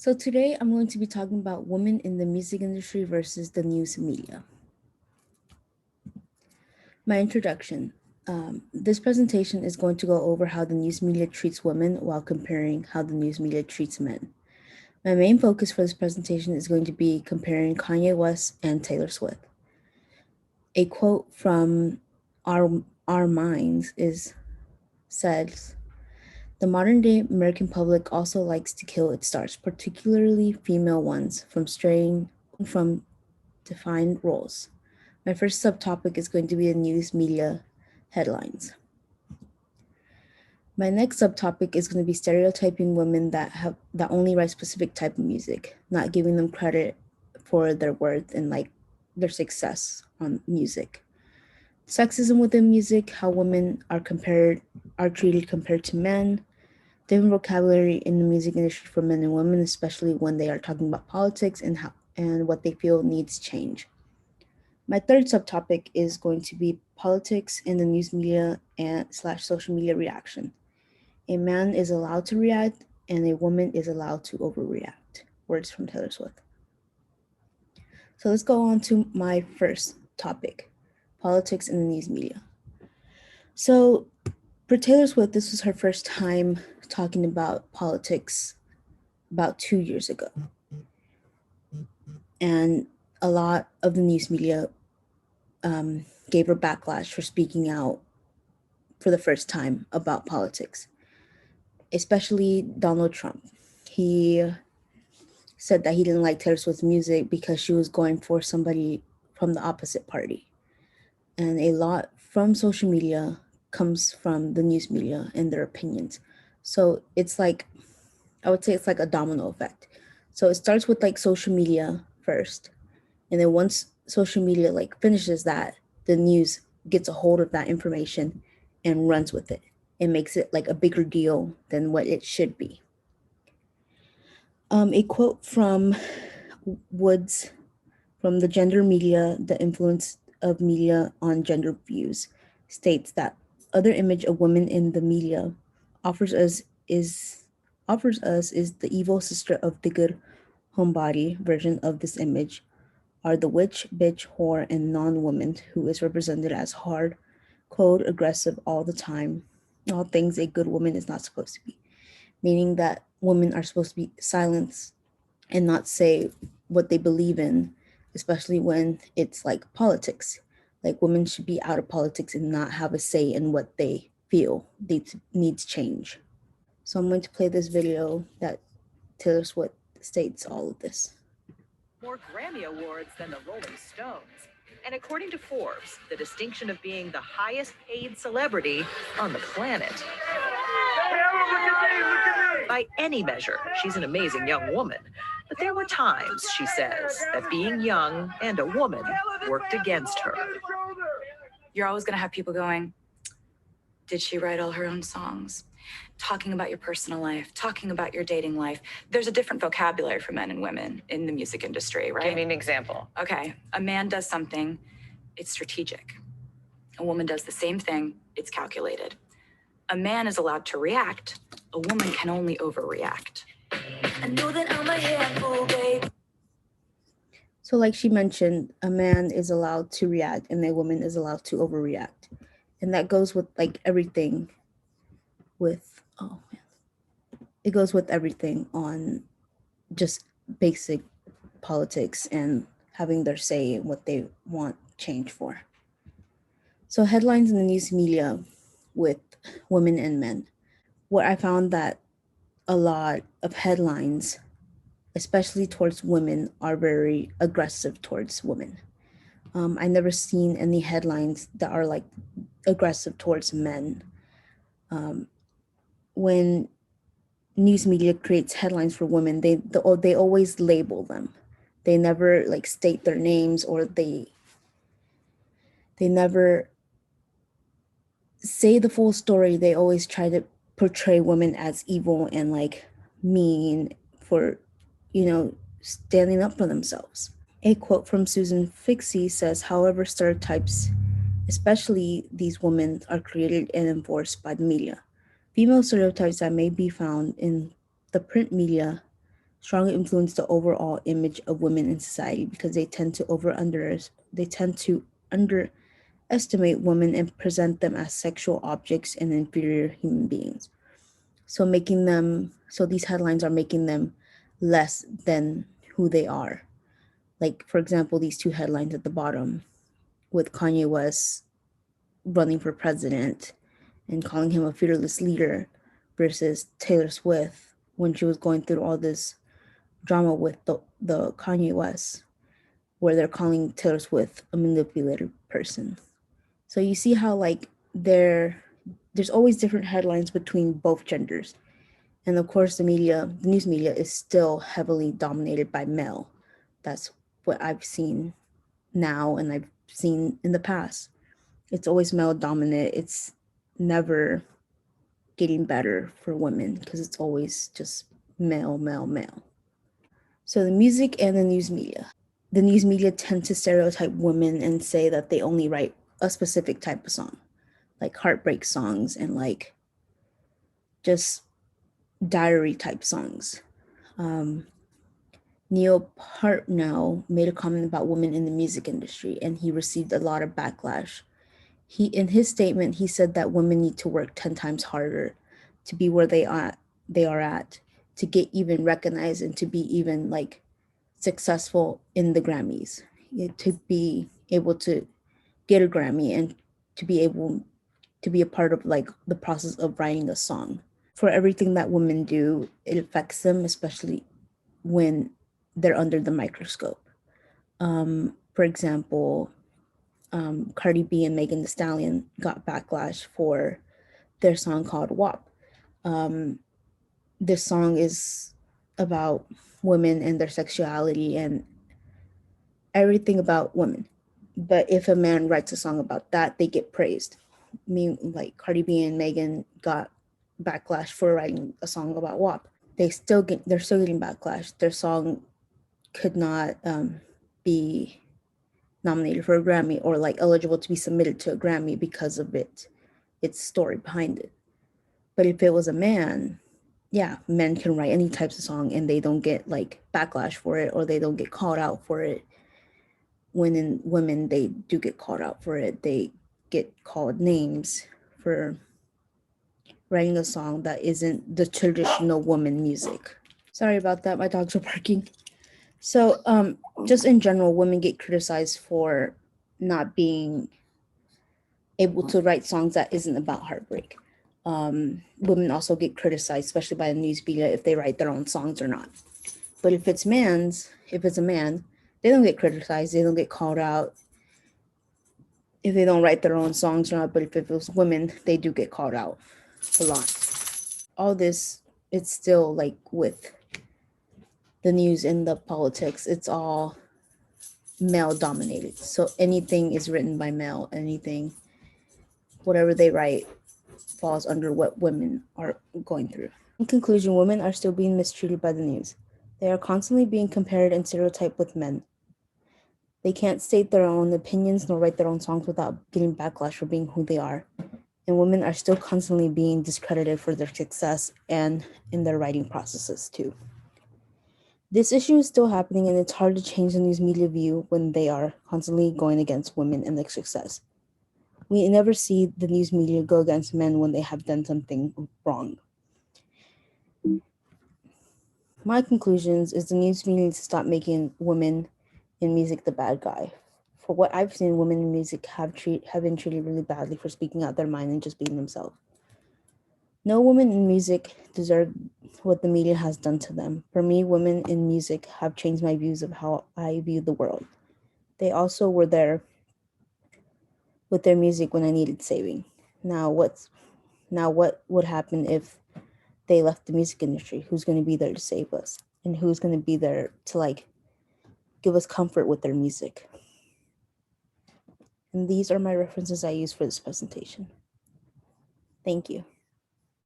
So today I'm going to be talking about women in the music industry versus the news media. My introduction. This presentation is going to go over how the news media treats women while comparing how the news media treats men. My main focus for this presentation is going to be comparing Kanye West and Taylor Swift. A quote from Our Minds says, "The modern day American public also likes to kill its stars, particularly female ones, from straying from defined roles." My first subtopic is going to be the news media headlines. My next subtopic is going to be stereotyping women that only write specific type of music, not giving them credit for their worth and their success on music. Sexism within music, how women are treated compared to men, different vocabulary in the music industry for men and women, especially when they are talking about politics and what they feel needs change. My third subtopic is going to be politics in the news media and / social media reaction. A man is allowed to react and a woman is allowed to overreact. Words from Taylor Swift. So let's go on to my first topic, politics in the news media. So for Taylor Swift, this was her first time talking about politics about 2 years ago. And a lot of the news media gave her backlash for speaking out for the first time about politics, especially Donald Trump. He said that he didn't like Taylor Swift's music because she was going for somebody from the opposite party. And a lot from social media comes from the news media and their opinions. So it's like, I would say it's like a domino effect. So it starts with social media first. And then once social media finishes that, the news gets a hold of that information and runs with it and makes it a bigger deal than what it should be. A quote from Woods from the Gender Media, the Influence of Media on Gender Views, states that other image of women in the media offers us is the evil sister of the good homebody version of this image are the witch, bitch, whore, and non-woman who is represented as hard, cold, aggressive all the time, all things a good woman is not supposed to be, meaning that women are supposed to be silenced and not say what they believe in, especially when it's politics. Women should be out of politics and not have a say in what they feel needs change. So I'm going to play this video that Taylor Swift states all of this. More Grammy Awards than the Rolling Stones. And according to Forbes, the distinction of being the highest paid celebrity on the planet. By any measure, she's an amazing young woman. But there were times, she says, that being young and a woman worked against her. You're always going to have people going, did she write all her own songs? Talking about your personal life, talking about your dating life. There's a different vocabulary for men and women in the music industry, right? Give me an example. Okay, a man does something, it's strategic. A woman does the same thing, it's calculated. A man is allowed to react, a woman can only overreact. I know that I'm a handful, babe. So like she mentioned, a man is allowed to react and a woman is allowed to overreact. And that goes with everything it goes with everything on just basic politics and having their say in what they want change for. So headlines in the news media with women and men. What I found that a lot of headlines, especially towards women, are very aggressive towards women. I never seen any headlines that are aggressive towards men. When news media creates headlines for women, they always label them. They never state their names, or they never say the full story. They always try to portray women as evil and mean for standing up for themselves. A quote from Susan Fixie says, "However, stereotypes, especially these women, are created and enforced by the media. Female stereotypes that may be found in the print media strongly influence the overall image of women in society because they tend to underestimate women and present them as sexual objects and inferior human beings. So these headlines are making them less than who they are. Like, for example, these two headlines at the bottom with Kanye West running for president and calling him a fearless leader versus Taylor Swift when she was going through all this drama with the Kanye West, where they're calling Taylor Swift a manipulated person. So you see how like there's always different headlines between both genders. And of course the news media is still heavily dominated by male. That's what I've seen now and I've seen in the past. It's always male dominant. It's never getting better for women because it's always just male, male, male. So the music and the news media. The news media tend to stereotype women and say that they only write a specific type of song, like heartbreak songs and like just diary type songs. Neil Partnow made a comment about women in the music industry and he received a lot of backlash. In his statement, he said that women need to work 10 times harder to be where they are at, to get even recognized and to be even like successful in the Grammys, to be able to get a Grammy and to be able to be a part of like the process of writing a song. For everything that women do, it affects them, especially when they're under the microscope. For example, Cardi B and Megan Thee Stallion got backlash for their song called WAP. This song is about women and their sexuality and everything about women. But if a man writes a song about that, they get praised. I mean, like Cardi B and Megan got backlash for writing a song about WAP. They're still getting backlash. Their song could not be nominated for a Grammy or like eligible to be submitted to a Grammy because of its story behind it. But if it was a man, yeah, men can write any types of song and they don't get like backlash for it or they don't get called out for it. When in women, they do get called out for it. They get called names for writing a song that isn't the traditional woman music. Sorry about that. My dogs are barking. So, just in general, women get criticized for not being able to write songs that isn't about heartbreak. Women also get criticized, especially by the news media, if they write their own songs or not. But if it's a man, they don't get criticized. They don't get called out if they don't write their own songs or not. But if it was women, they do get called out a lot. All this, it's still like with the news and the politics, it's all male dominated. So anything is written by male, whatever they write falls under what women are going through. In conclusion, women are still being mistreated by the news. They are constantly being compared and stereotyped with men. They can't state their own opinions nor write their own songs without getting backlash for being who they are. And women are still constantly being discredited for their success and in their writing processes too. This issue is still happening, and it's hard to change the news media view when they are constantly going against women and their success. We never see the news media go against men when they have done something wrong. My conclusions is the news media needs to stop making women in music the bad guy. For what I've seen, women in music have been treated really badly for speaking out their mind and just being themselves. No woman in music deserve what the media has done to them. For me, women in music have changed my views of how I view the world. They also were there with their music when I needed saving. Now what would happen if they left the music industry? Who's going to be there to save us? And who's going to be there to like give us comfort with their music? And these are my references I use for this presentation. Thank you.